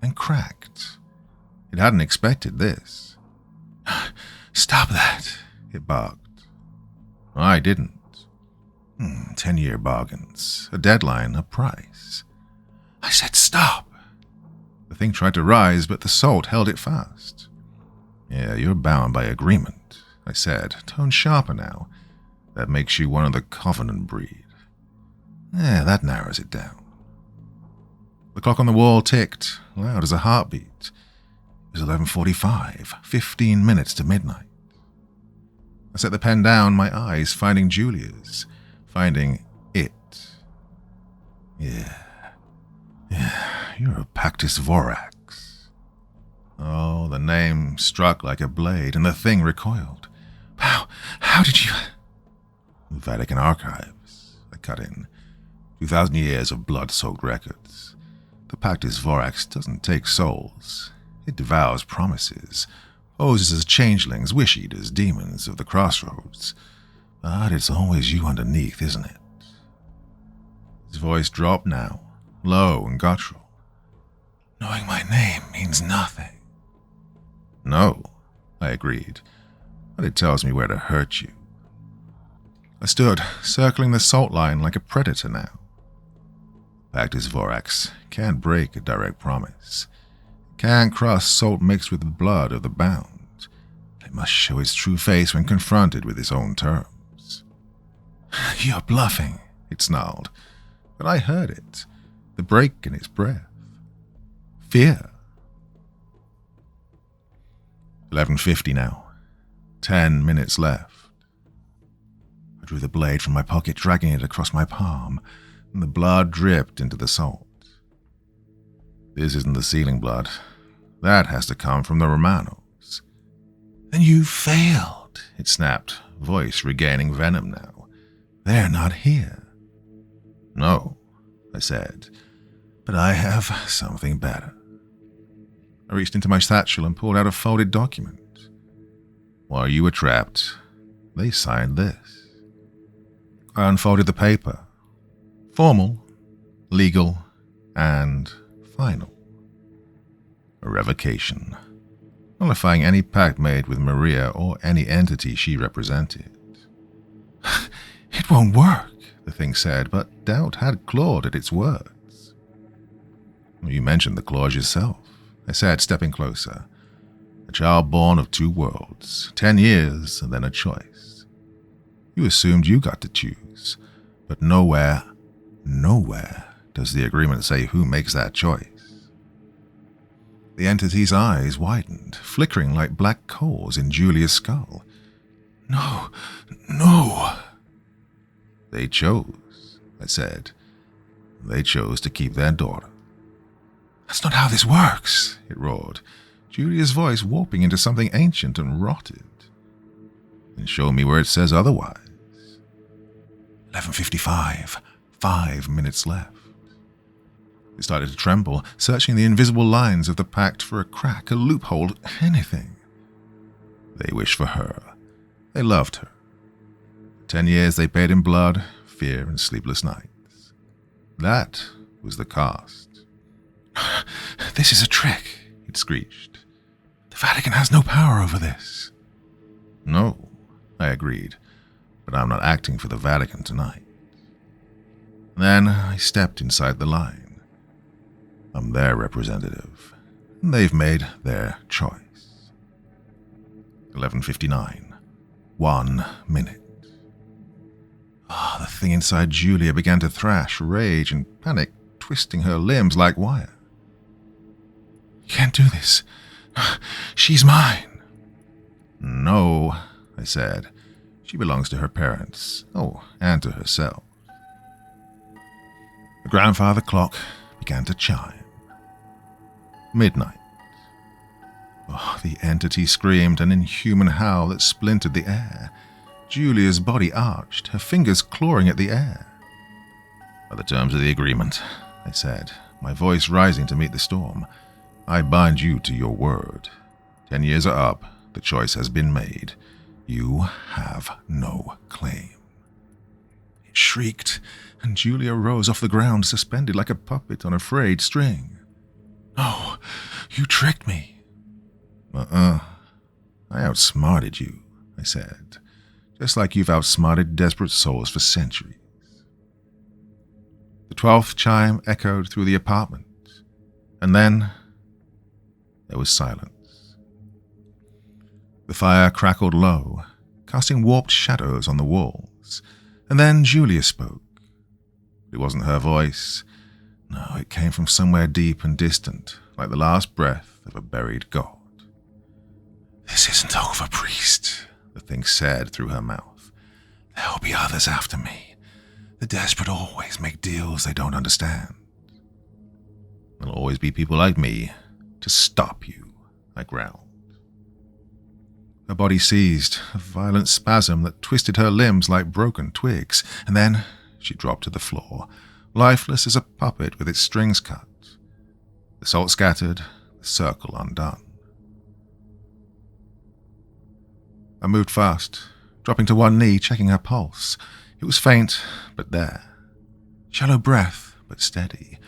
and cracked. It hadn't expected this. Stop that, it barked. I didn't. 10-year bargains, a deadline, a price. I said stop. The thing tried to rise, but the salt held it fast. Yeah, you're bound by agreement, I said, tone sharper now. That makes you one of the Covenant breed. Yeah, that narrows it down. The clock on the wall ticked, loud as a heartbeat. It was 11:45, 15 minutes to midnight. I set the pen down, my eyes finding Julia's, finding it. Yeah, you're a Pactus Vorax. Oh, the name struck like a blade, and the thing recoiled. How did you... Vatican archives, I cut in. 2,000 years of blood-soaked records. The Pactus Vorax doesn't take souls. It devours promises, poses as changelings, wish-eaters, demons of the crossroads. But it's always you underneath, isn't it? His voice dropped now, low and guttural. Knowing my name means nothing. No, I agreed, but it tells me where to hurt you. I stood, circling the salt line like a predator now. Pactus Vorax can't break a direct promise. Can't cross salt mixed with the blood of the bound. It must show its true face when confronted with its own terms. You're bluffing, it snarled, but I heard it, the break in its breath. Fear. 11:50 now. 10 minutes left. I drew the blade from my pocket, dragging it across my palm, and the blood dripped into the salt. This isn't the ceiling blood. That has to come from the Romanos. Then you failed, it snapped, voice regaining venom now. They're not here. No, I said, but I have something better. I reached into my satchel and pulled out a folded document. While you were trapped, they signed this. I unfolded the paper. Formal, legal, and final. A revocation, nullifying any pact made with Maria or any entity she represented. It won't work, the thing said, but doubt had clawed at its words. You mentioned the clause yourself, I said, stepping closer. A child born of two worlds, 10 years, and then a choice. You assumed you got to choose, but nowhere does the agreement say who makes that choice. The entity's eyes widened, flickering like black coals in Julia's skull. No. They chose, I said. They chose to keep their daughter. That's not how this works, it roared, Julia's voice warping into something ancient and rotted. And show me where it says otherwise. 11:55, 5 minutes left. It started to tremble, searching the invisible lines of the pact for a crack, a loophole, anything. They wished for her. They loved her. 10 years they paid in blood, fear, and sleepless nights. That was the cost. This is a trick, it screeched. The Vatican has no power over this. No, I agreed, but I'm not acting for the Vatican tonight. Then I stepped inside the line. I'm their representative, and they've made their choice. 11:59. 1 minute. The thing inside Julia began to thrash, rage, and panic, twisting her limbs like wire. "You can't do this. She's mine." "No," I said. "She belongs to her parents. Oh, and to herself." The grandfather clock began to chime. Midnight. The entity screamed an inhuman howl that splintered the air. Julia's body arched, her fingers clawing at the air. "By the terms of the agreement," I said, my voice rising to meet the storm, "I bind you to your word. 10 years are up. The choice has been made. You have no claim." It shrieked, and Julia rose off the ground, suspended like a puppet on a frayed string. "No, you tricked me." I outsmarted you," I said, "just like you've outsmarted desperate souls for centuries." The 12th chime echoed through the apartment, and then there was silence. The fire crackled low, casting warped shadows on the walls, and then Julia spoke. It wasn't her voice. No, it came from somewhere deep and distant, like the last breath of a buried god. "This isn't over, priest," the thing said through her mouth. "There'll be others after me. The desperate always make deals they don't understand." "There'll always be people like me to stop you," I growled. Her body seized, a violent spasm that twisted her limbs like broken twigs, and then she dropped to the floor, lifeless as a puppet with its strings cut. The salt scattered, the circle undone. I moved fast, dropping to one knee, checking her pulse. It was faint, but there. Shallow breath, but steady.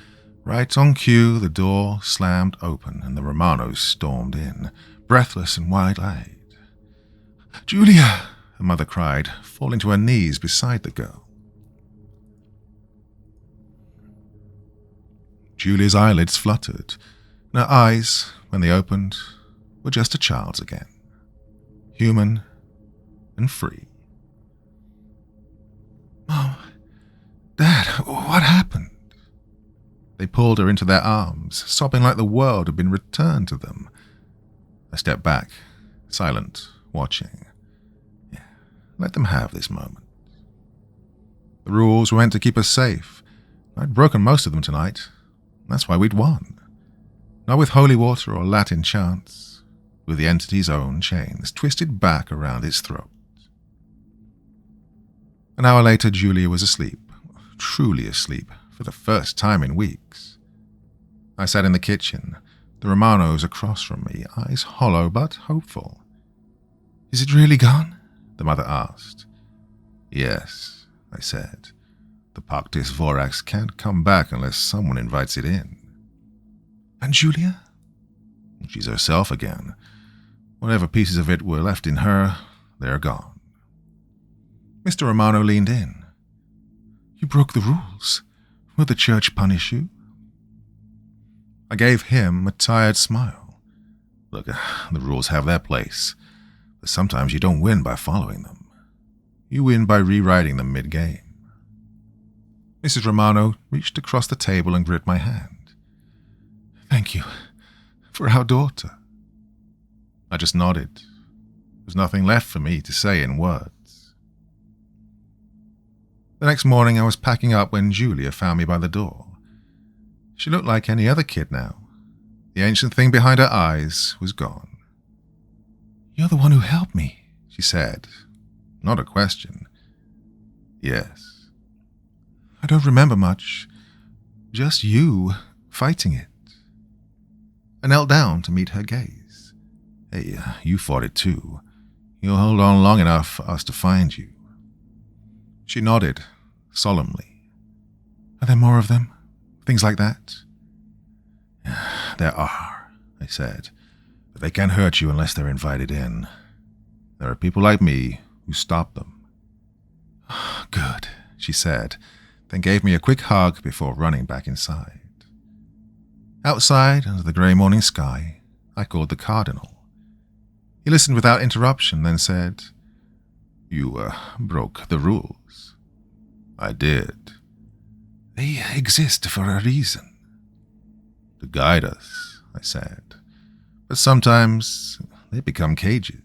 Right on cue, the door slammed open and the Romanos stormed in, breathless and wide-eyed. "Julia!" her mother cried, falling to her knees beside the girl. Julia's eyelids fluttered, and her eyes, when they opened, were just a child's again. Human and free. "Mom, Dad, what happened?" They pulled her into their arms, sobbing like the world had been returned to them. I stepped back, silent, watching. Let them have this moment. The rules were meant to keep us safe. I'd broken most of them tonight. That's why we'd won. Not with holy water or Latin chants, with the entity's own chains twisted back around its throat. An hour later, Julia was asleep, truly asleep, for the first time in weeks. I sat in the kitchen, the Romanos across from me, eyes hollow but hopeful. "Is it really gone?" the mother asked. "Yes," I said. "The Pactis Vorax can't come back unless someone invites it in." "And Julia?" "She's herself again. Whatever pieces of it were left in her, they're gone." Mr. Romano leaned in. "You broke the rules. Will the church punish you?" I gave him a tired smile. "Look, the rules have their place, but sometimes you don't win by following them. You win by rewriting them mid-game." Mrs. Romano reached across the table and gripped my hand. "Thank you. For our daughter." I just nodded. There was nothing left for me to say in words. The next morning I was packing up when Julia found me by the door. She looked like any other kid now. The ancient thing behind her eyes was gone. "You're the one who helped me," she said. Not a question. "Yes." "I don't remember much. Just you fighting it." I knelt down to meet her gaze. "Hey, you fought it too. You'll hold on long enough for us to find you." She nodded, solemnly. "Are there more of them? Things like that?" "There are," I said, "but they can't hurt you unless they're invited in. There are people like me who stop them." "Good," she said, then gave me a quick hug before running back inside. Outside, under the grey morning sky, I called the cardinal. He listened without interruption, then said, You broke the rules. I did. They exist for a reason. To guide us, I said. But sometimes they become cages.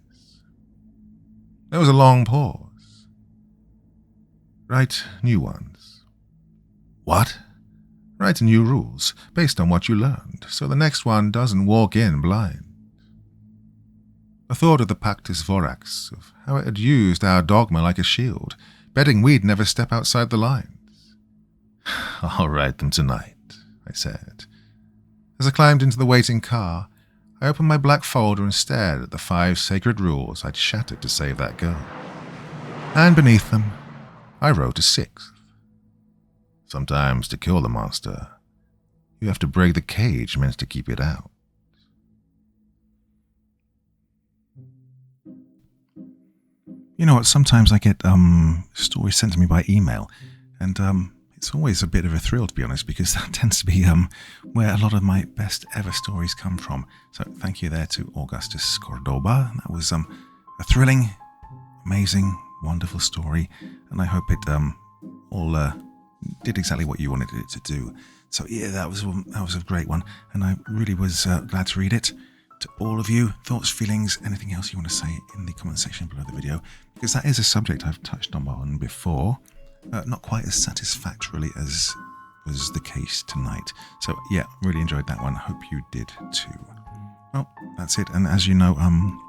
There was a long pause. Write new ones. What? Write new rules based on what you learned, so the next one doesn't walk in blind. I thought of the Pactus Vorax, of how it had used our dogma like a shield, betting we'd never step outside the lines. I'll write them tonight, I said. As I climbed into the waiting car, I opened my black folder and stared at the 5 sacred rules I'd shattered to save that girl. And beneath them, I wrote a 6th. Sometimes to kill the monster, you have to break the cage meant to keep it out. You know what, sometimes I get stories sent to me by email, and it's always a bit of a thrill, to be honest, because that tends to be where a lot of my best ever stories come from. So thank you there to Augustus Cordoba. That was a thrilling, amazing, wonderful story, and I hope it all did exactly what you wanted it to do. So yeah, that was a great one, and I really was glad to read it. To all of you, thoughts, feelings, anything else you want to say in the comment section below the video, because that is a subject I've touched on before, not quite as satisfactorily as was the case tonight. So yeah, really enjoyed that one. Hope you did too. Well, that's it. And as you know, I'm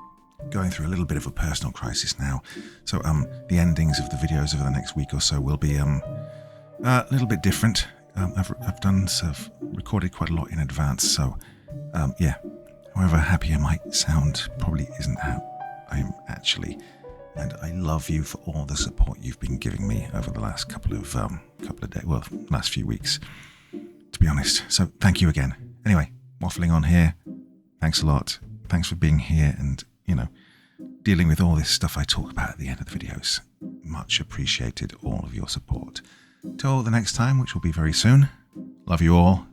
going through a little bit of a personal crisis now. So the endings of the videos over the next week or so will be a little bit different. I've done recorded quite a lot in advance. So yeah. However happy I might sound, probably isn't how I am actually. And I love you for all the support you've been giving me over the last couple of days, well, last few weeks, to be honest. So thank you again. Anyway, waffling on here. Thanks a lot. Thanks for being here and, dealing with all this stuff I talk about at the end of the videos. Much appreciated, all of your support. Till the next time, which will be very soon. Love you all.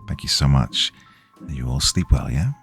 Thank you so much. And you all sleep well, yeah?